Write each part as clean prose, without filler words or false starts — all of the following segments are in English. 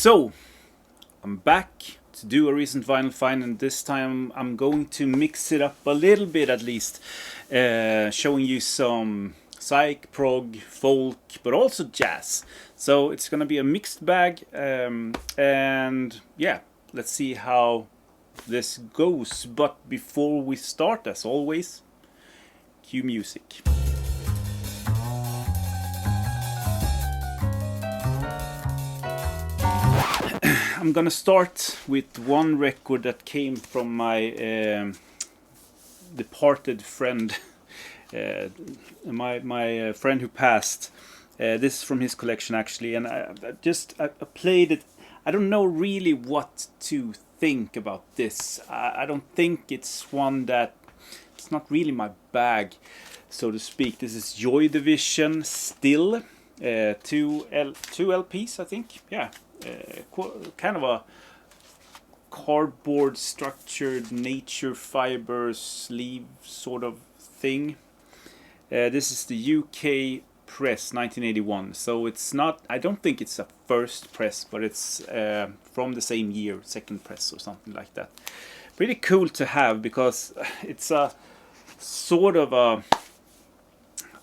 So, I'm back to do a recent vinyl find, and this time I'm going to mix it up a little bit at least, showing you some psych, prog, folk, but also jazz. So it's gonna be a mixed bag, and yeah, let's see how this goes. But before we start, as always, cue music. I'm gonna start with one record that came from my departed friend, my friend who passed. This is from his collection actually, and I played it. I don't know really what to think about this. I don't think it's one that it's not really my bag, so to speak. This is Joy Division still, two LPs I think. Yeah. Kind of a cardboard structured nature fiber sleeve sort of thing. This is the UK press 1981, so it's not, I don't think it's a first press, but it's from the same year, second press or something like that. Pretty cool to have, because it's a sort of a,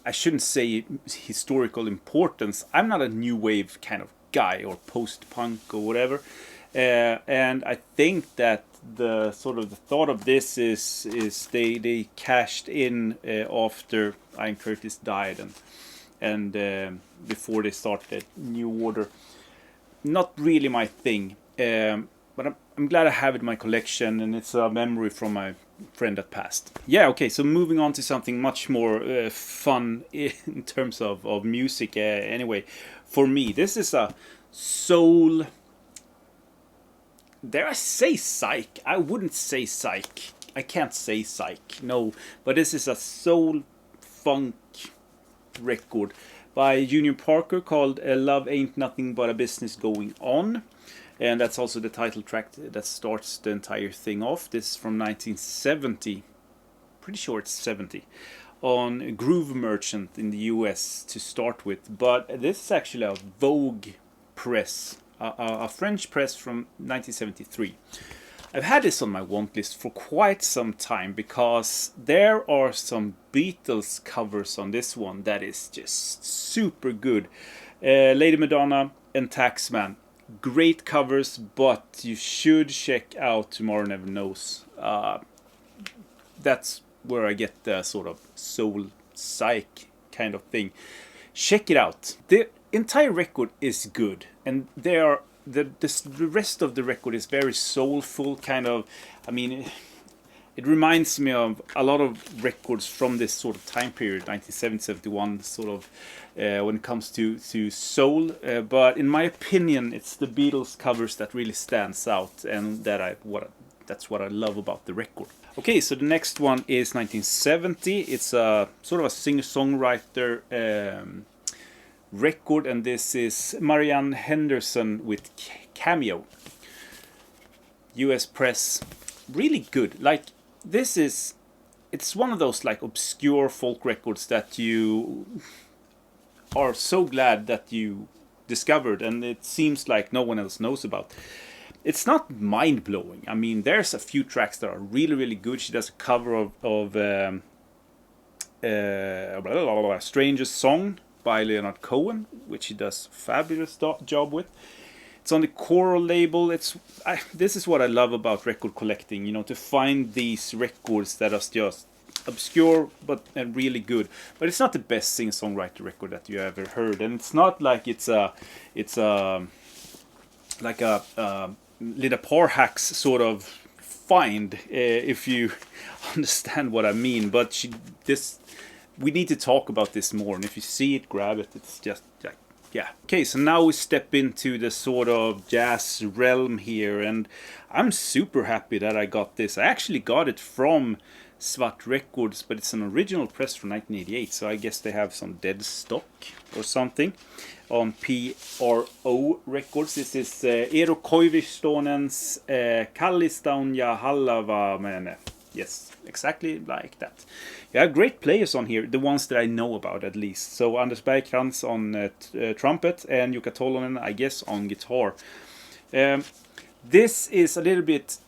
I shouldn't say historical importance. I'm not a new wave kind of guy or post-punk or whatever, and I think that the sort of the thought of this is they cashed in after Ian Curtis died and before they started New Order. Not really my thing, but I'm glad I have it in my collection, and it's a memory from my friend that passed. Yeah, okay, so moving on to something much more fun in terms of music. Anyway, for me, this is a soul. Dare I say psych? I wouldn't say psych. I can't say psych, no. But this is a soul funk record by Union Parker called Love Ain't Nothing But a Business Going On. And that's also the title track that starts the entire thing off. This is from 1970. Pretty sure it's 70. On Groove Merchant in the US to start with. But this is actually a Vogue press. A French press from 1973. I've had this on my want list for quite some time, because there are some Beatles covers on this one that is just super good. Lady Madonna and Taxman. Great covers, but you should check out Tomorrow Never Knows. That's where I get the sort of soul psych kind of thing. Check it out. The entire record is good, and the rest of the record is very soulful, kind of. I mean, it reminds me of a lot of records from this sort of time period, 1970-71, sort of, when it comes to soul. But in my opinion, it's the Beatles covers that really stands out, and that's what I love about the record. Okay, so the next one is 1970. It's a sort of a singer-songwriter record, and this is Marianne Henderson with Cameo. US press, really good. Like, it's one of those like obscure folk records that you are so glad that you discovered, and it seems like no one else knows about. It's not mind-blowing. I mean, there's a few tracks that are really, really good. She does a cover of Stranger's Song by Leonard Cohen, which he does a fabulous job with. It's on the Choral label. This is what I love about record collecting, you know, to find these records that are just obscure but really good. But it's not the best singer-songwriter record that you ever heard, and it's not like it's a Lida Parhax sort of find, if you understand what I mean. But we need to talk about this more, and if you see it, grab it. It's just like, yeah. Okay, so now we step into the sort of jazz realm here, and I'm super happy that I got this. I actually got it from Svart Records, but it's an original press from 1988, so I guess they have some dead stock or something on PRO Records. This is Eero Koivistonen's Kallistaunja Hallavamene. Yes, exactly like that. You have great players on here, the ones that I know about at least. So Anders Bergkrans on trumpet, and Jukka Tolonen, I guess, on guitar. This is a little bit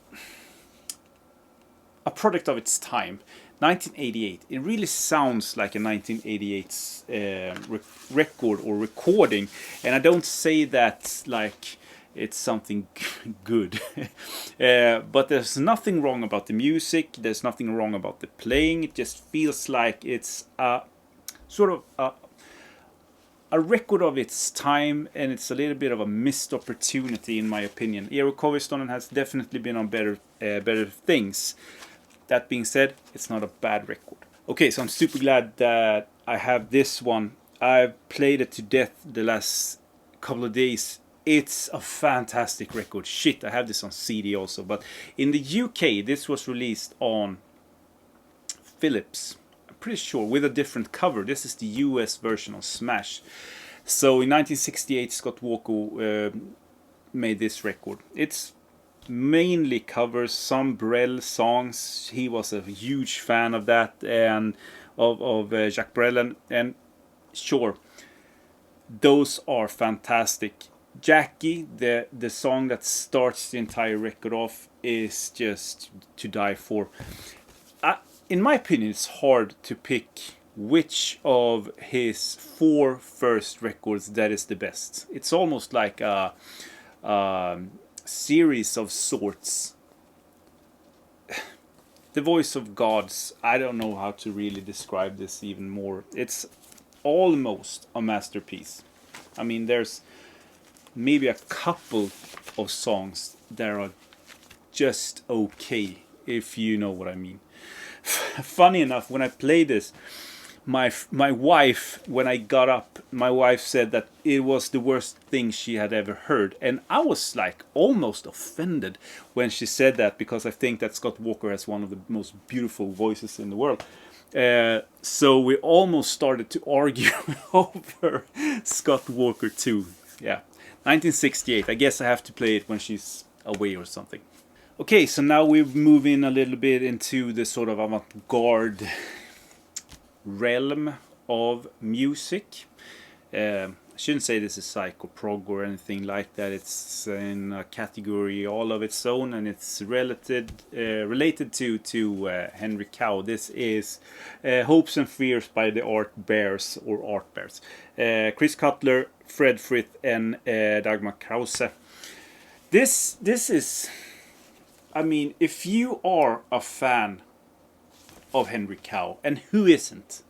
a product of its time. 1988. It really sounds like a 1988 record or recording, and I don't say that like it's something good. But there's nothing wrong about the music. There's nothing wrong about the playing. It just feels like it's a sort of a record of its time, and it's a little bit of a missed opportunity in my opinion. Eero Koivistonen has definitely been on better things. That being said, it's not a bad record. Okay, so I'm super glad that I have this one. I've played it to death the last couple of days. It's a fantastic record. Shit, I have this on CD also. But in the UK, this was released on Phillips. I'm pretty sure, with a different cover. This is the US version of Smash. So in 1968, Scott Walker made this record. It's mainly covers some Brel songs. He was a huge fan of that, and of Jacques Brel, and sure, those are fantastic. Jackie, the song that starts the entire record off, is just to die for. In my opinion, it's hard to pick which of his 4 first records that is the best. It's almost like a series of sorts. The Voice of Gods, I don't know how to really describe this even more. It's almost a masterpiece. I mean, there's maybe a couple of songs that are just okay, if you know what I mean. Funny enough, when I played this, my wife, when I got up, my wife said that it was the worst thing she had ever heard, and I was like almost offended when she said that, because I think that Scott Walker has one of the most beautiful voices in the world. So we almost started to argue over Scott Walker too. Yeah, 1968. I guess I have to play it when she's away or something. Okay, so now we move in a little bit into the sort of avant-garde realm of music. I shouldn't say this is psych or prog or anything like that. It's in a category all of its own, and it's related to Henry Cow. This is Hopes and Fears by the Art Bears. Chris Cutler, Fred Frith, and Dagmar Krause. This is, I mean, if you are a fan of Henry Cow, and who isn't,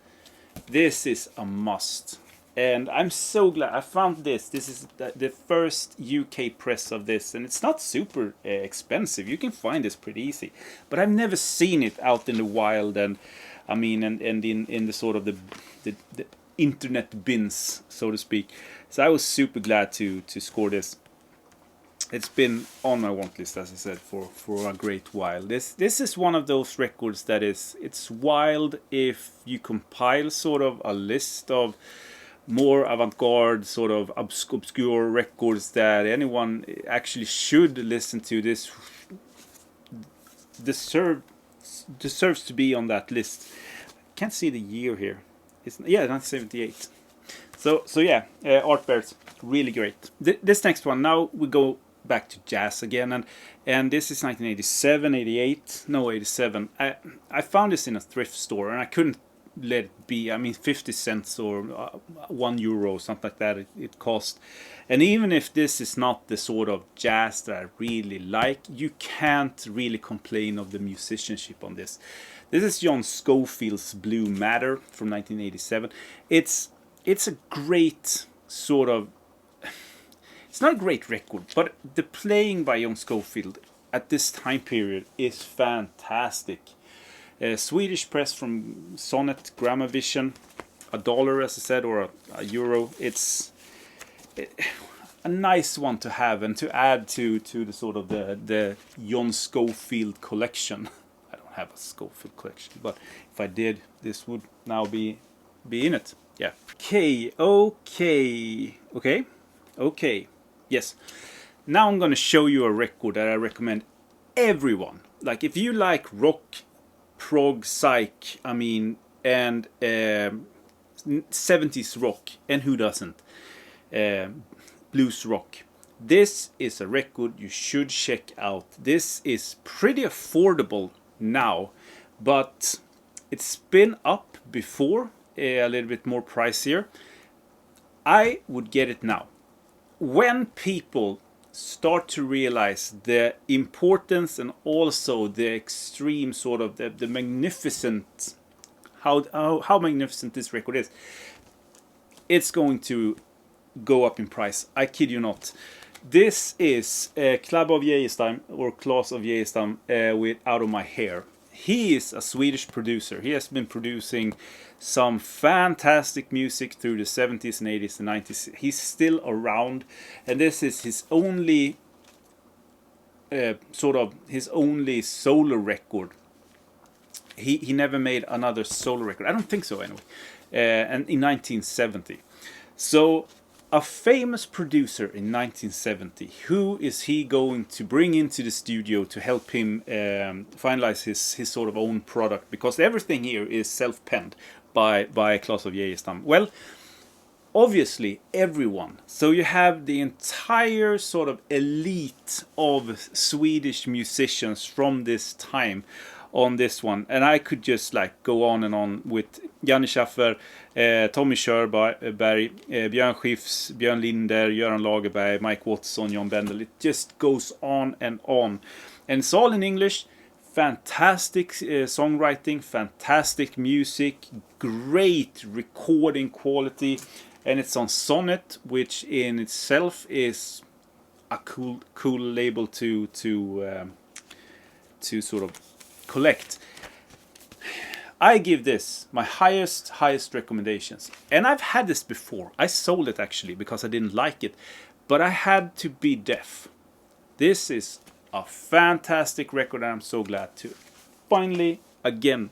this is a must. And I'm so glad I found this. This is the first UK press of this, and it's not super expensive. You can find this pretty easy, but I've never seen it out in the wild, and I mean, and in the sort of the internet bins, so to speak. So I was super glad to score this. It's been on my want list, as I said, for a great while. This is one of those records that it's wild if you compile sort of a list of more avant-garde, sort of obscure records that anyone actually should listen to. This deserves to be on that list. Can't see the year here. It's 1978. So yeah, Art Bears, really great. This next one, now we go back to jazz again, and this is 1987, 88, no 87. I found this in a thrift store, and I couldn't let it be. I mean, 50 cents or €1, something like that it cost. And even if this is not the sort of jazz that I really like, you can't really complain of the musicianship on this. This is John Scofield's Blue Matter from 1987. It's a great sort of, it's not a great record, but the playing by John Scofield at this time period is fantastic. Swedish press from Sonnet Grammavision, $1, as I said, or a euro. It's a nice one to have and to add to the sort of the John Scofield collection. I don't have a Scofield collection, but if I did, this would now be in it. Yeah. Okay. Yes. Now I'm going to show you a record that I recommend everyone. Like, if you like rock, prog, psych, I mean, and 70s rock, and who doesn't? Blues rock. This is a record you should check out. This is pretty affordable now, but it's been up before, a little bit more pricier. I would get it now. When people start to realize the importance and also the extreme sort of the magnificent, how magnificent this record is, it's going to go up in price. I kid you not. This is Club of Geijerstam, or Claes of Geijerstam, with Out of My Hair. He is a Swedish producer. He has been producing some fantastic music through the 70s and 80s and 90s. He's still around, and this is his only his only solo record. He never made another solo record. I don't think so anyway. And in 1970. So a famous producer in 1970, who is he going to bring into the studio to help him finalize his sort of own product? Because everything here is self-penned by Claes of Geijerstam. Well, obviously everyone. So you have the entire sort of elite of Swedish musicians from this time on this one, and I could just like go on and on with Janne Schaffer, Tommy Körberg, Björn Skifs, Björn Linder, Göran Lagerberg, Mike Watson, John Bendel. It just goes on, and it's all in English. Fantastic songwriting, fantastic music, great recording quality, and it's on Sonnet, which in itself is a cool label to sort of collect. I give this my highest recommendations, and I've had this before. I sold it actually because I didn't like it, but I had to be deaf. This is a fantastic record, and I'm so glad to finally again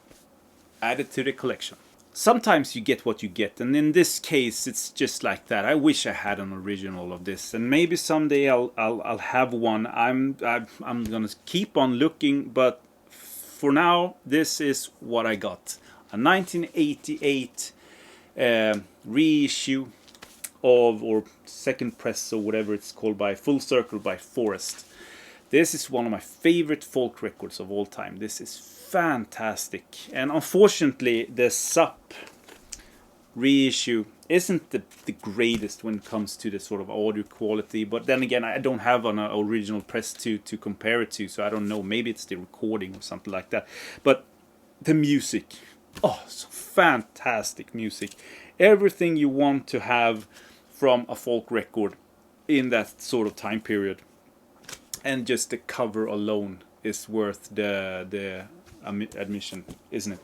add it to the collection. Sometimes you get what you get, and in this case it's just like that. I wish I had an original of this, and maybe someday I'll have one. I'm gonna keep on looking, but for now, this is what I got. A 1988 reissue of, or second press, or whatever it's called, by Full Circle by Forrest. This is one of my favorite folk records of all time. This is fantastic. And unfortunately, the SUP reissue isn't the greatest when it comes to the sort of audio quality, but then again, I don't have an original press to compare it to, so I don't know, maybe it's the recording or something like that. But the music, oh, so fantastic music. Everything you want to have from a folk record in that sort of time period, and just the cover alone is worth the admission, isn't it?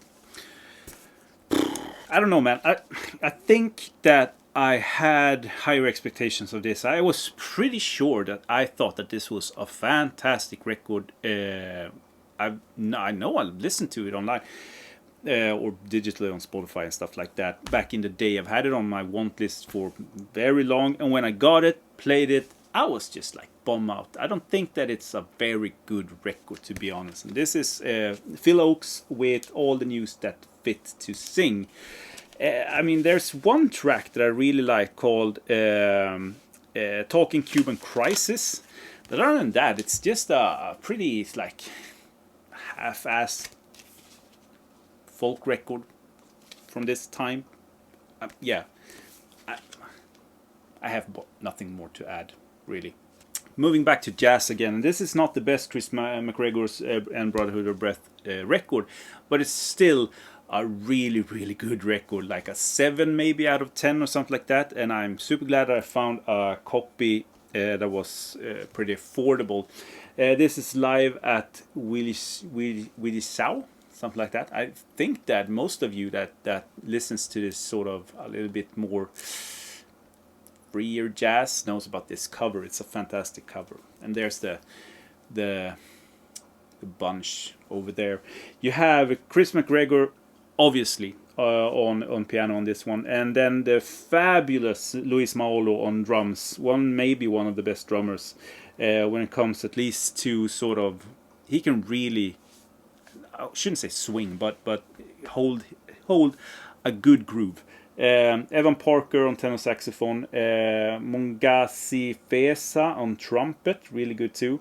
I don't know, man. I think that I had higher expectations of this. I was pretty sure that I thought that this was a fantastic record. I know I listened to it online or digitally on Spotify and stuff like that back in the day. I've had it on my want list for very long, and when I got it, played it, I was just like bum out. I don't think that it's a very good record, to be honest. And this is Phil Oakes with All the News That Fit to Sing. I mean, there's one track that I really like called Talking Cuban Crisis. But other than that, it's just a pretty like half-assed folk record from this time. Yeah, I have nothing more to add, really. Moving back to jazz again, and this is not the best Chris McGregor's and Brotherhood of Breath record, but it's still a really, really good record, like a 7 maybe out of 10 or something like that. And I'm super glad that I found a copy that was pretty affordable. This is live at Willisau, something like that. I think that most of you that listens to this sort of a little bit more freer jazz knows about this cover. It's a fantastic cover. And there's the bunch over there. You have Chris McGregor, obviously, on piano on this one, and then the fabulous Luis Maolo on drums. Maybe one of the best drummers when it comes at least to sort of, he can really, I shouldn't say swing, but hold a good groove. Evan Parker on tenor saxophone, Mongasi Fesa on trumpet, really good too,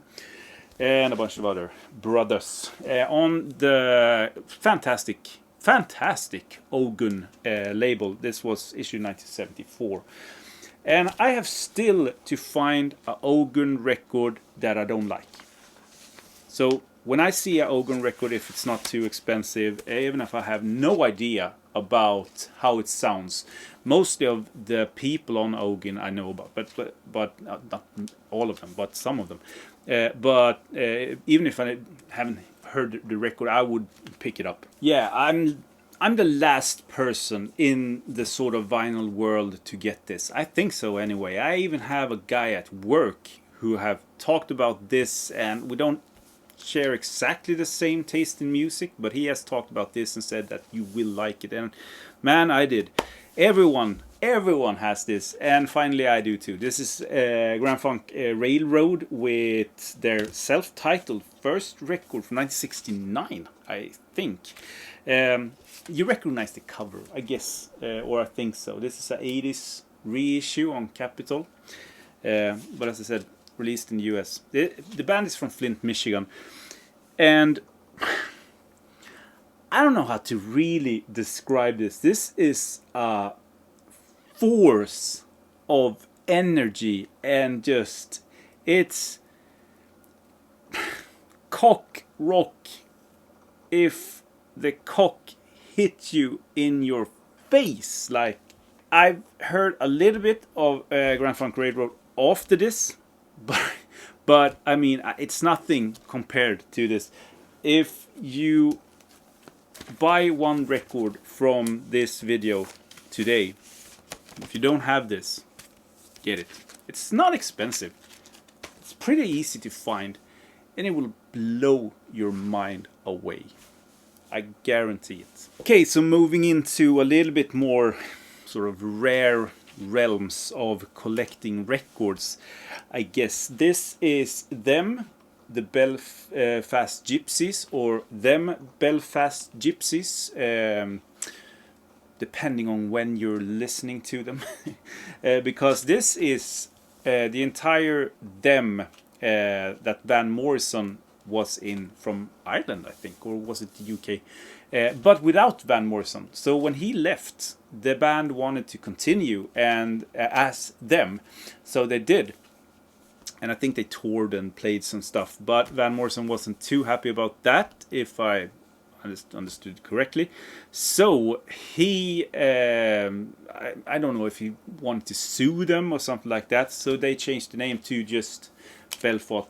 and a bunch of other brothers on the fantastic Ogun label. This was issued 1974. And I have still to find a Ogun record that I don't like. So when I see a Ogun record, if it's not too expensive, even if I have no idea about how it sounds, mostly of the people on Ogun I know about, but not all of them, but some of them. But even if I haven't heard the record, I would pick it up. Yeah, I'm the last person in the sort of vinyl world to get this. I think so anyway. I even have a guy at work who have talked about this, and we don't share exactly the same taste in music, but he has talked about this and said that you will like it. And man, I did. Everyone has this, and finally I do too. This is Grand Funk Railroad with their self-titled first record from 1969, I think. You recognize the cover, I guess, or I think so. This is an 80s reissue on Capitol, but as I said, released in the US. The band is from Flint, Michigan, and I don't know how to really describe this. This is a force of energy, and just, it's cock rock if the cock hit you in your face. Like, I've heard a little bit of Grand Funk Railroad after this, but I mean, it's nothing compared to this. If you buy one record from this video today, if you don't have this, get it. It's not expensive. It's pretty easy to find, and it will blow your mind away. I guarantee it. Okay, so moving into a little bit more sort of rare realms of collecting records, I guess. This is them, the Belfast Gypsies, or them Belfast Gypsies, depending on when you're listening to them. Because this is the entire them that Van Morrison was in from Ireland, I think, or was it the UK? But without Van Morrison. So when he left, the band wanted to continue and as them, so they did. And I think they toured and played some stuff, but Van Morrison wasn't too happy about that, if I understood correctly. So he, I don't know if he wanted to sue them or something like that, so they changed the name to just Belfast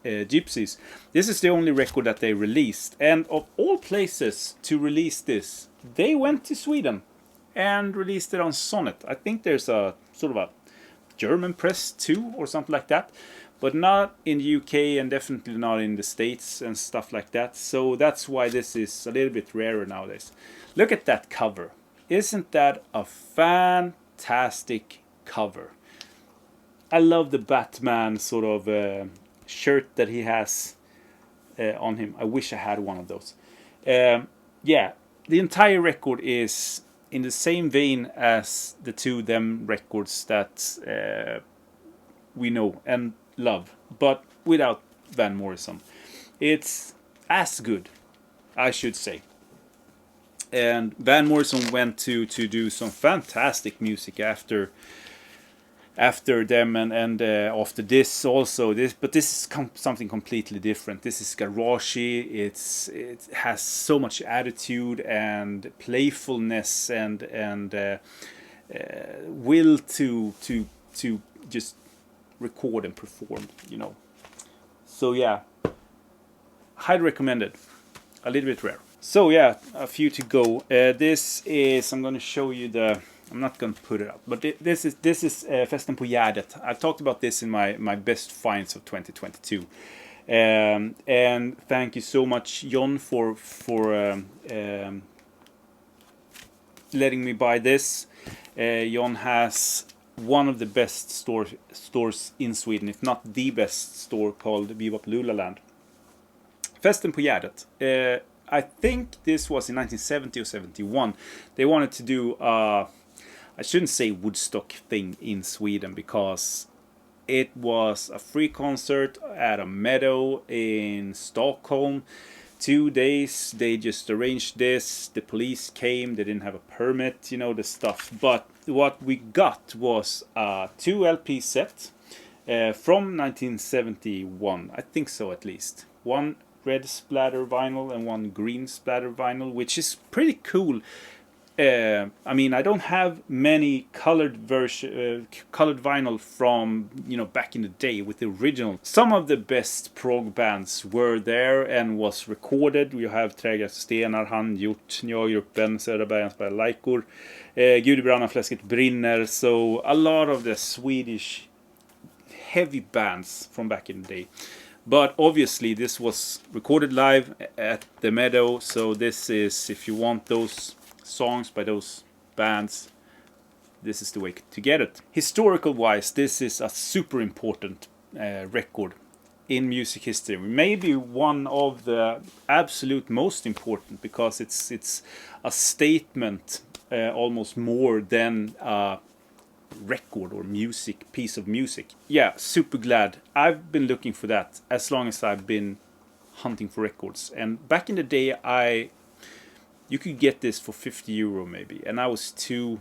Gypsies. This is the only record that they released, and of all places to release this, they went to Sweden and released it on Sonnet. I think there's a sort of a German press too, or something like that, but not in the UK, and definitely not in the States and stuff like that. So that's why this is a little bit rarer nowadays. Look at that cover. Isn't that a fantastic cover? I love the Batman sort of shirt that he has on him. I wish I had one of those. Yeah, the entire record is in the same vein as the two them records that we know and love, but without Van Morrison. It's as good, I should say. And Van Morrison went to do some fantastic music after them and after this also. But this is something completely different. This is garagey. It has so much attitude and playfulness and will to just record and perform, you know. So yeah, highly recommended. A little bit rare. So yeah, a few to go. This is, I'm going to show you the, I'm not going to put it up, but this is Festen på Gärdet. I've talked about this in my best finds of 2022. And thank you so much, John, for letting me buy this. John has one of the best stores in Sweden, if not the best store, called Bebop Land. Festen på Gärdet. I think this was in 1970 or 71. They wanted to do, I shouldn't say Woodstock thing in Sweden, because it was a free concert at a meadow in Stockholm. 2 days, they just arranged this. The police came, they didn't have a permit, you know, the stuff. But what we got was a 2 LP set from 1971, I think so at least. One red splatter vinyl and one green splatter vinyl, which is pretty cool. I mean, I don't have many colored colored vinyl from, you know, back in the day with the original. Some of the best prog bands were there and was recorded. We have Träga Stenar, Handgjort, Njagruppen, Söderbergens Lajkor, Gudibranna Fläsket Brinner. So a lot of the Swedish heavy bands from back in the day. But obviously this was recorded live at the Meadow. So this is, if you want those songs by those bands, this is the way to get it. Historical wise, this is a super important record in music history. Maybe one of the absolute most important, because it's a statement almost more than a record or piece of music. Yeah, super glad. I've been looking for that as long as I've been hunting for records. And back in the day, you could get this for 50 euro maybe, and I was too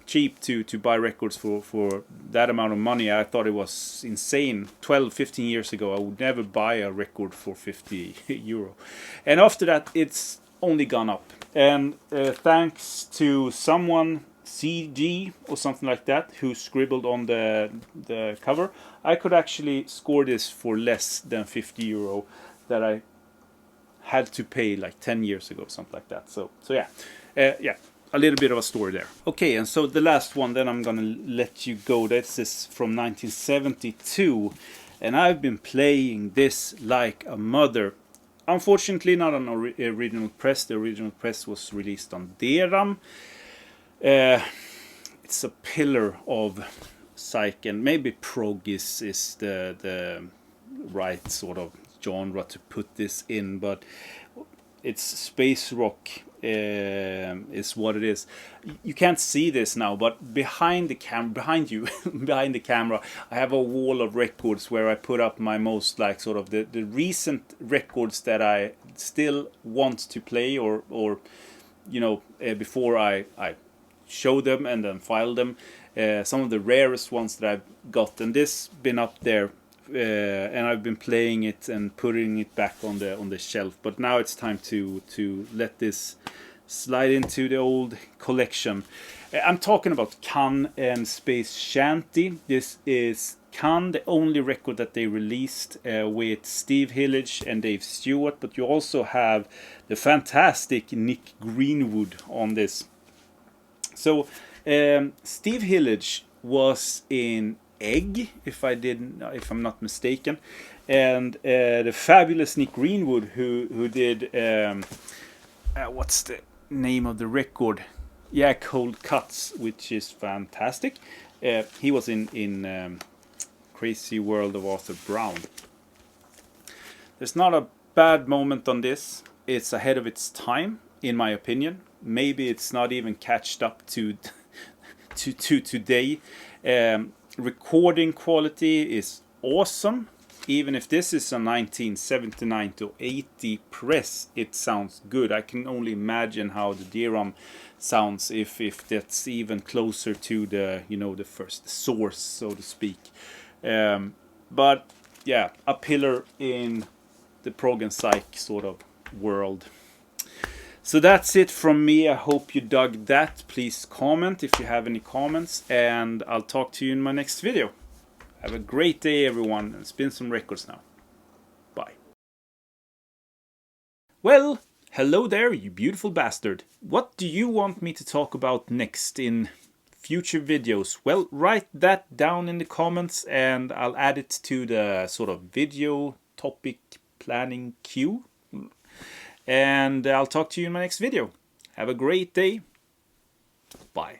cheap to buy records for that amount of money. I thought it was insane. 12-15 years ago, I would never buy a record for 50 euro. And after that, it's only gone up. And thanks to someone, CG or something like that, who scribbled on the cover, I could actually score this for less than 50 euro that I had to pay like 10 years ago, something like that. So yeah, a little bit of a story there. Okay, and so the last one, then I'm gonna let you go. This is from 1972, and I've been playing this like a mother. Unfortunately, not on original press. The original press was released on Deram. It's a pillar of psych, and maybe prog is the right sort of genre to put this in, but it's space rock is what it is. You can't see this now, but behind the behind you, behind the camera, I have a wall of records where I put up my most like sort of the recent records that I still want to play, or you know, before I show them and then file them. Some of the rarest ones that I've got, and this been up there. And I've been playing it and putting it back on the shelf. But now it's time to let this slide into the old collection. I'm talking about Can and Space Shanty. This is Can, the only record that they released with Steve Hillage and Dave Stewart. But you also have the fantastic Nick Greenwood on this. So Steve Hillage was in Egg, if I'm not mistaken, and the fabulous Nick Greenwood, who did what's the name of the record? Yeah, Cold Cuts, which is fantastic. He was in Crazy World of Arthur Brown. There's not a bad moment on this. It's ahead of its time, in my opinion. Maybe it's not even catched up to today. Recording quality is awesome. Even if this is a 1979 to 80 press, it sounds good. I can only imagine how the DRAM sounds if that's even closer to the, you know, the first source, so to speak. But yeah, a pillar in the prog and psych sort of world. So that's it from me. I hope you dug that. Please comment if you have any comments, and I'll talk to you in my next video. Have a great day, everyone, and spin some records now. Bye. Well, hello there, you beautiful bastard. What do you want me to talk about next in future videos? Well, write that down in the comments and I'll add it to the sort of video topic planning queue. And I'll talk to you in my next video. Have a great day. Bye.